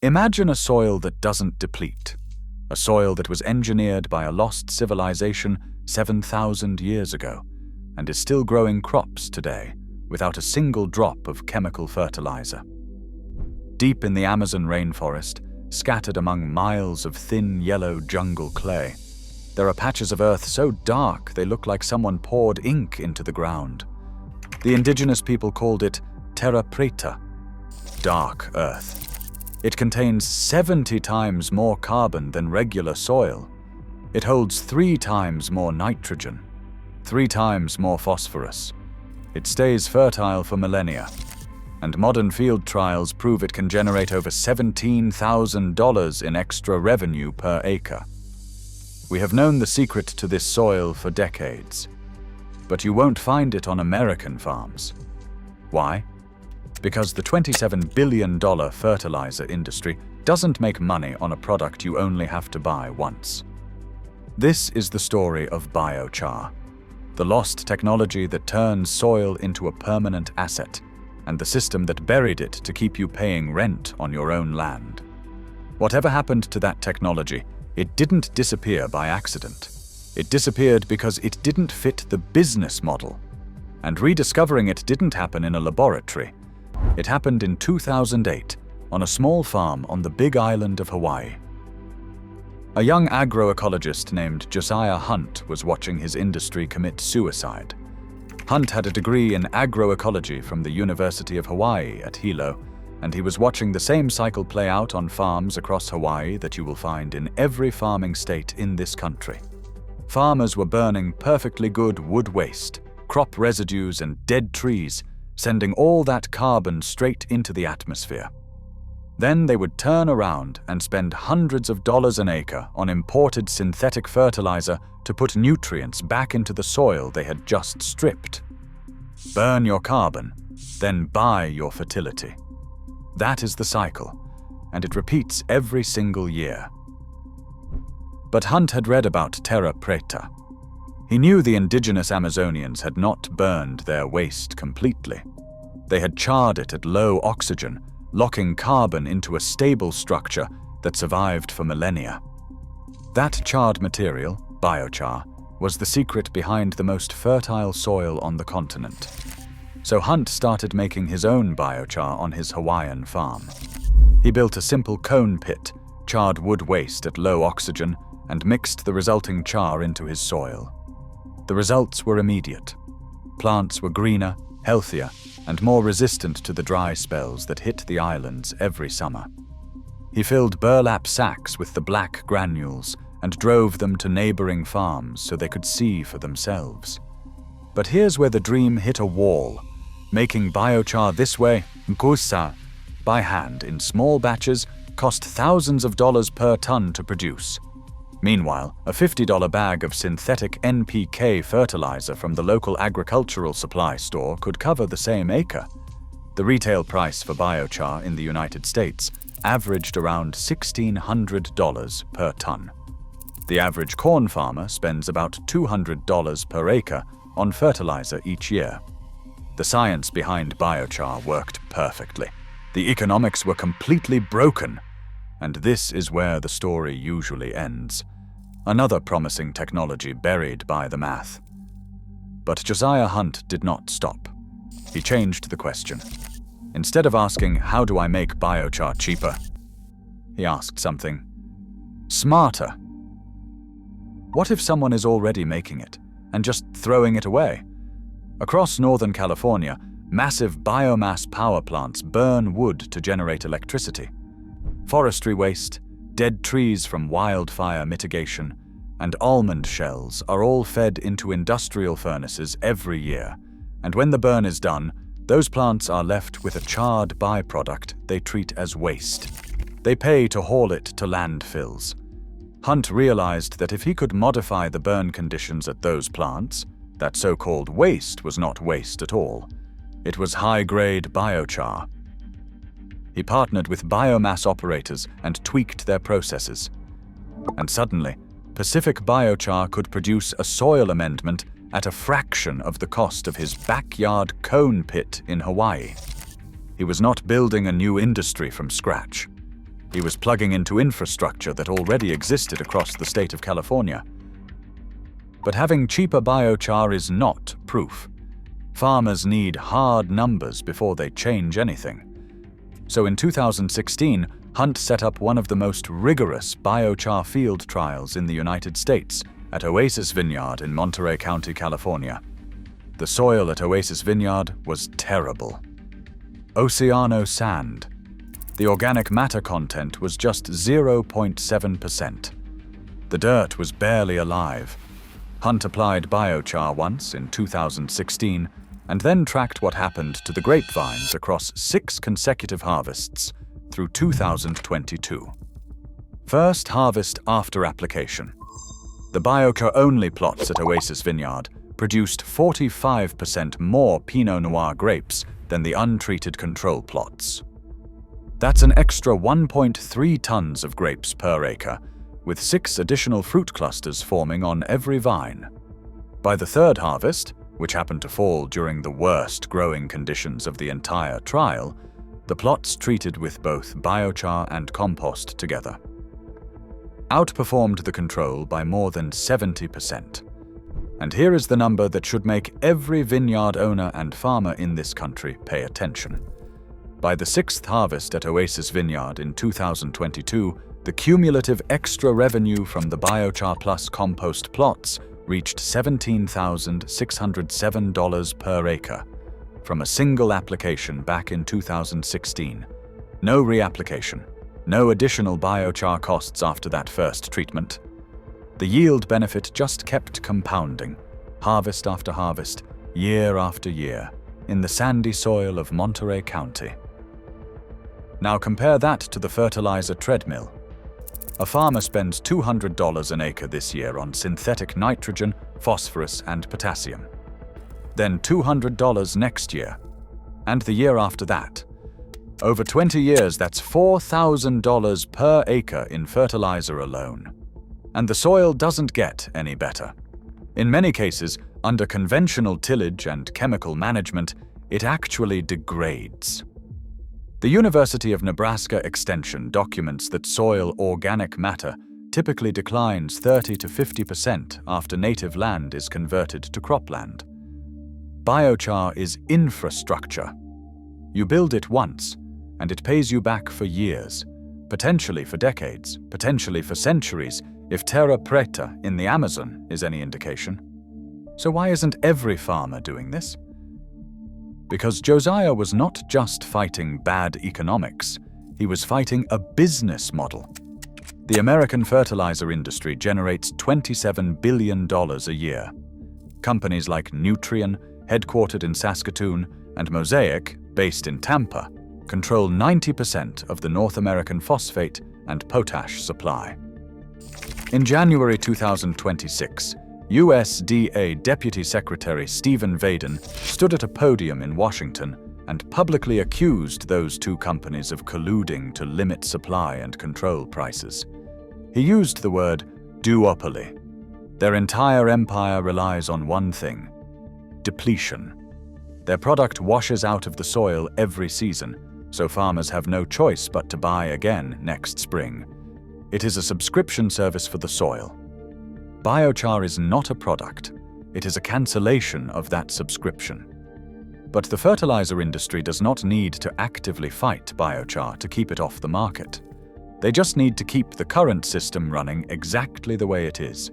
Imagine a soil that doesn't deplete, a soil that was engineered by a lost civilization 7,000 years ago and is still growing crops today without a single drop of chemical fertilizer. Deep in the Amazon rainforest, scattered among miles of thin yellow jungle clay, there are patches of earth so dark they look like someone poured ink into the ground. The indigenous people called it Terra Preta, dark earth. It contains 70 times more carbon than regular soil. It holds 3 times more nitrogen, 3 times more phosphorus. It stays fertile for millennia, and modern field trials prove it can generate over $17,000 in extra revenue per acre. We have known the secret to this soil for decades, but you won't find it on American farms. Why? Because the $27 billion fertilizer industry doesn't make money on a product you only have to buy once. This is the story of biochar, the lost technology that turns soil into a permanent asset, and the system that buried it to keep you paying rent on your own land. Whatever happened to that technology, it didn't disappear by accident. It disappeared because it didn't fit the business model. And rediscovering it didn't happen in a laboratory. It happened in 2008 on a small farm on the Big Island of Hawaii. A young agroecologist named Josiah Hunt was watching his industry commit suicide. Hunt had a degree in agroecology from the University of Hawaii at Hilo, and he was watching the same cycle play out on farms across Hawaii that you will find in every farming state in this country. Farmers were burning perfectly good wood waste, crop residues, and dead trees, sending all that carbon straight into the atmosphere. Then they would turn around and spend hundreds of dollars an acre on imported synthetic fertilizer to put nutrients back into the soil they had just stripped. Burn your carbon, then buy your fertility. That is the cycle, and it repeats every single year. But Hunt had read about Terra Preta. He knew the indigenous Amazonians had not burned their waste completely. They had charred it at low oxygen, locking carbon into a stable structure that survived for millennia. That charred material, biochar, was the secret behind the most fertile soil on the continent. So Hunt started making his own biochar on his Hawaiian farm. He built a simple cone pit, charred wood waste at low oxygen, and mixed the resulting char into his soil. The results were immediate. Plants were greener, healthier, and more resistant to the dry spells that hit the islands every summer. He filled burlap sacks with the black granules and drove them to neighboring farms so they could see for themselves. But here's where the dream hit a wall. Making biochar this way, nkusa, by hand in small batches, cost thousands of dollars per ton to produce. Meanwhile, a $50 bag of synthetic NPK fertilizer from the local agricultural supply store could cover the same acre. The retail price for biochar in the United States averaged around $1,600 per ton. The average corn farmer spends about $200 per acre on fertilizer each year. The science behind biochar worked perfectly. The economics were completely broken. And this is where the story usually ends. Another promising technology buried by the math. But Josiah Hunt did not stop. He changed the question. Instead of asking, "How do I make biochar cheaper?" he asked something smarter. What if someone is already making it and just throwing it away? Across Northern California, massive biomass power plants burn wood to generate electricity. Forestry waste, dead trees from wildfire mitigation, and almond shells are all fed into industrial furnaces every year, and when the burn is done, those plants are left with a charred byproduct they treat as waste. They pay to haul it to landfills. Hunt realized that if he could modify the burn conditions at those plants, that so-called waste was not waste at all. It was high-grade biochar. He partnered with biomass operators and tweaked their processes. And suddenly, Pacific Biochar could produce a soil amendment at a fraction of the cost of his backyard cone pit in Hawaii. He was not building a new industry from scratch. He was plugging into infrastructure that already existed across the state of California. But having cheaper biochar is not proof. Farmers need hard numbers before they change anything. So in 2016, Hunt set up one of the most rigorous biochar field trials in the United States at Oasis Vineyard in Monterey County, California. The soil at Oasis Vineyard was terrible. Oceano sand. The organic matter content was just 0.7%. The dirt was barely alive. Hunt applied biochar once in 2016 and then tracked what happened to the grapevines across 6 consecutive harvests through 2022. First harvest after application. The Biochar-only plots at Oasis Vineyard produced 45% more Pinot Noir grapes than the untreated control plots. That's an extra 1.3 tons of grapes per acre, with 6 additional fruit clusters forming on every vine. By the third harvest, which happened to fall during the worst growing conditions of the entire trial, the plots treated with both biochar and compost together outperformed the control by more than 70%. And here is the number that should make every vineyard owner and farmer in this country pay attention. By the 6th harvest at Oasis Vineyard in 2022, the cumulative extra revenue from the Biochar Plus compost plots reached $17,607 per acre from a single application back in 2016. No reapplication, no additional biochar costs after that first treatment. The yield benefit just kept compounding, harvest after harvest, year after year, in the sandy soil of Monterey County. Now compare that to the fertilizer treadmill. A farmer spends $200 an acre this year on synthetic nitrogen, phosphorus, and potassium. Then $200 next year, and the year after that. Over 20 years, that's $4,000 per acre in fertilizer alone. And the soil doesn't get any better. In many cases, under conventional tillage and chemical management, it actually degrades. The University of Nebraska Extension documents that soil organic matter typically declines 30 to 50% after native land is converted to cropland. Biochar is infrastructure. You build it once, and it pays you back for years, potentially for decades, potentially for centuries, if Terra Preta in the Amazon is any indication. So why isn't every farmer doing this? Because Josiah was not just fighting bad economics, he was fighting a business model. The American fertilizer industry generates $27 billion a year. Companies like Nutrien, headquartered in Saskatoon, and Mosaic, based in Tampa, control 90% of the North American phosphate and potash supply. In January 2026, USDA Deputy Secretary Stephen Vaden stood at a podium in Washington and publicly accused those 2 companies of colluding to limit supply and control prices. He used the word duopoly. Their entire empire relies on one thing: depletion. Their product washes out of the soil every season, so farmers have no choice but to buy again next spring. It is a subscription service for the soil. Biochar is not a product. It is a cancellation of that subscription. But the fertilizer industry does not need to actively fight biochar to keep it off the market. They just need to keep the current system running exactly the way it is.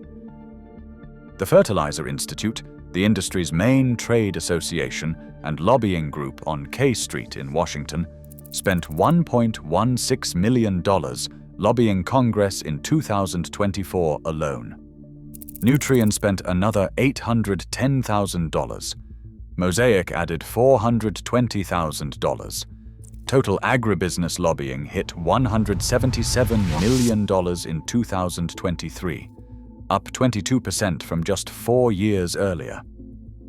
The Fertilizer Institute, the industry's main trade association and lobbying group on K Street in Washington, spent $1.16 million lobbying Congress in 2024 alone. Nutrien spent another $810,000. Mosaic added $420,000. Total agribusiness lobbying hit $177 million in 2023, up 22% from just 4 years earlier.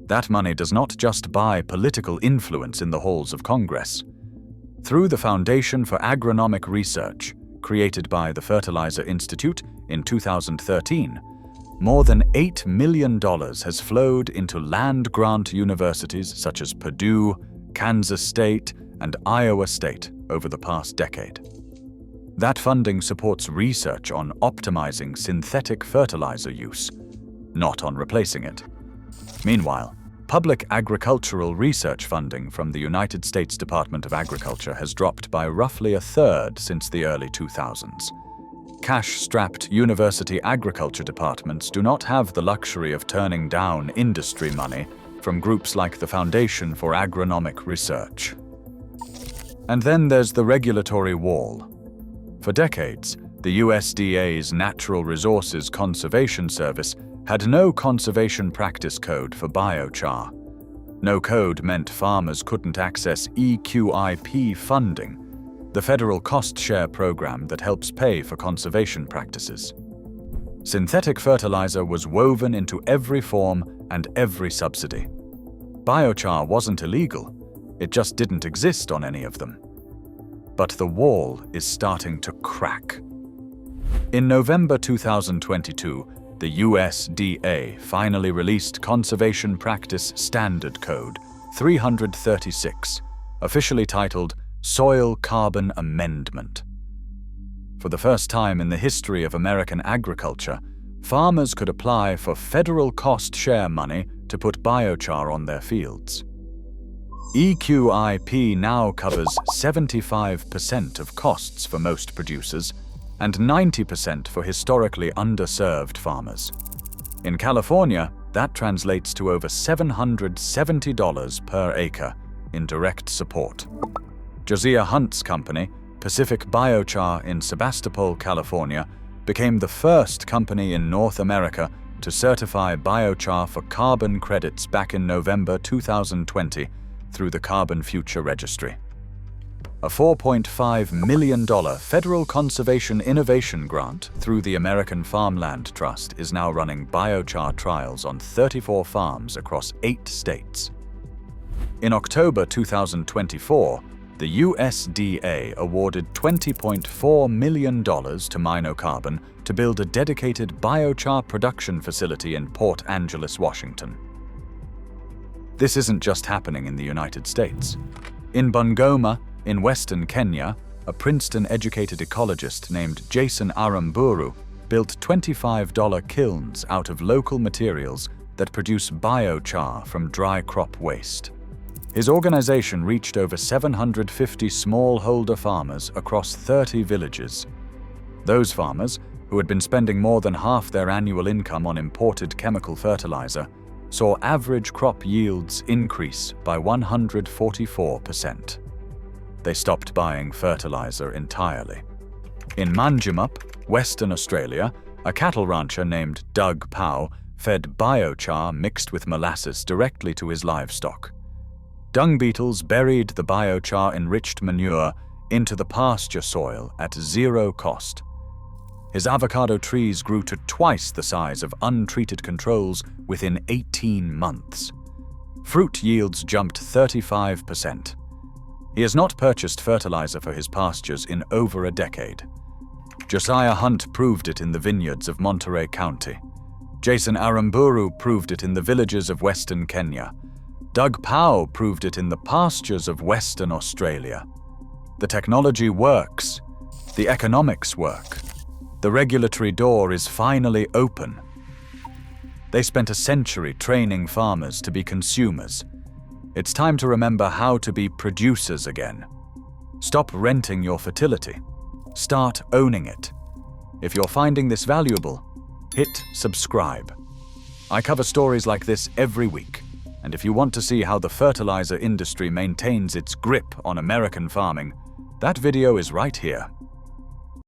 That money does not just buy political influence in the halls of Congress. Through the Foundation for Agronomic Research, created by the Fertilizer Institute in 2013, more than $8 million has flowed into land-grant universities such as Purdue, Kansas State, and Iowa State over the past decade. That funding supports research on optimizing synthetic fertilizer use, not on replacing it. Meanwhile, public agricultural research funding from the United States Department of Agriculture has dropped by roughly a third since the early 2000s. Cash-strapped university agriculture departments do not have the luxury of turning down industry money from groups like the Foundation for Agronomic Research. And then there's the regulatory wall. For decades, the USDA's Natural Resources Conservation Service had no conservation practice code for biochar. No code meant farmers couldn't access EQIP funding, the federal cost-share program that helps pay for conservation practices. Synthetic fertilizer was woven into every form and every subsidy. Biochar wasn't illegal, it just didn't exist on any of them. But the wall is starting to crack. In November 2022, the USDA finally released Conservation Practice Standard Code 336, officially titled Soil Carbon Amendment. For the first time in the history of American agriculture, farmers could apply for federal cost-share money to put biochar on their fields. EQIP now covers 75% of costs for most producers and 90% for historically underserved farmers. In California, that translates to over $770 per acre in direct support. Josiah Hunt's company, Pacific Biochar in Sebastopol, California, became the first company in North America to certify biochar for carbon credits back in November 2020 through the Carbon Future Registry. A $4.5 million federal conservation innovation grant through the American Farmland Trust is now running biochar trials on 34 farms across 8 states. In October 2024, the USDA awarded $20.4 million to Minocarbon to build a dedicated biochar production facility in Port Angeles, Washington. This isn't just happening in the United States. In Bungoma, in western Kenya, a Princeton-educated ecologist named Jason Aramburu built $25 kilns out of local materials that produce biochar from dry crop waste. His organization reached over 750 smallholder farmers across 30 villages. Those farmers, who had been spending more than half their annual income on imported chemical fertilizer, saw average crop yields increase by 144%. They stopped buying fertilizer entirely. In Manjimup, Western Australia, a cattle rancher named Doug Powell fed biochar mixed with molasses directly to his livestock. Dung beetles buried the biochar-enriched manure into the pasture soil at zero cost. His avocado trees grew to twice the size of untreated controls within 18 months. Fruit yields jumped 35%. He has not purchased fertilizer for his pastures in over a decade. Josiah Hunt proved it in the vineyards of Monterey County. Jason Aramburu proved it in the villages of Western Kenya. Doug Powell proved it in the pastures of Western Australia. The technology works. The economics work. The regulatory door is finally open. They spent a century training farmers to be consumers. It's time to remember how to be producers again. Stop renting your fertility. Start owning it. If you're finding this valuable, hit subscribe. I cover stories like this every week, and if you want to see how the fertilizer industry maintains its grip on American farming, that video is right here.